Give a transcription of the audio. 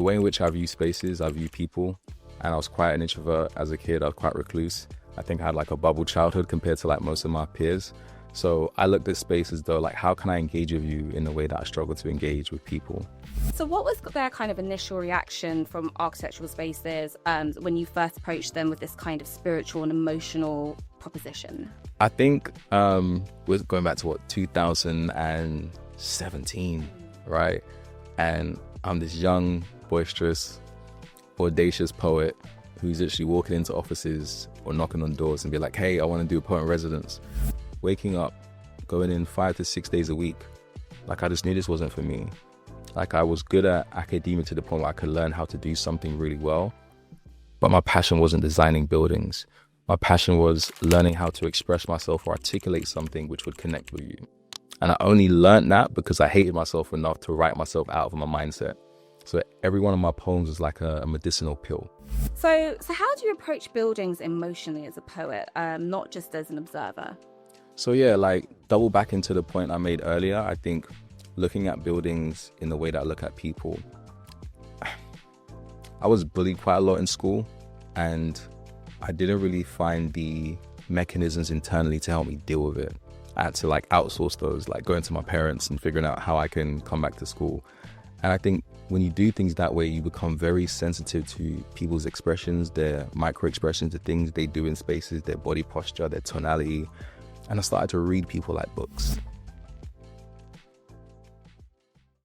the way in which I view spaces, I view people, and I was quite an introvert as a kid. I was quite recluse. I think I had like a bubble childhood compared to like most of my peers. So I looked at space as though, like, how can I engage with you in the way that I struggle to engage with people? So what was their kind of initial reaction from architectural spaces when you first approached them with this kind of spiritual and emotional proposition? I think we're going back to 2017, right? And I'm this young, boisterous, audacious poet who's actually walking into offices or knocking on doors and be like, hey, I want to do a poet in residence. Waking up, going in 5 to 6 days a week. Like, I just knew this wasn't for me. Like, I was good at academia to the point where I could learn how to do something really well. But my passion wasn't designing buildings. My passion was learning how to express myself or articulate something which would connect with you. And I only learned that because I hated myself enough to write myself out of my mindset. So every one of my poems was like a medicinal pill. So how do you approach buildings emotionally as a poet, not just as an observer? So yeah, like, double back into the point I made earlier, I think looking at buildings in the way that I look at people. I was bullied quite a lot in school, and I didn't really find the mechanisms internally to help me deal with it. I had to like outsource those, like going to my parents and figuring out how I can come back to school. And I think when you do things that way, you become very sensitive to people's expressions, their micro expressions, the things they do in spaces, their body posture, their tonality. And I started to read people like books.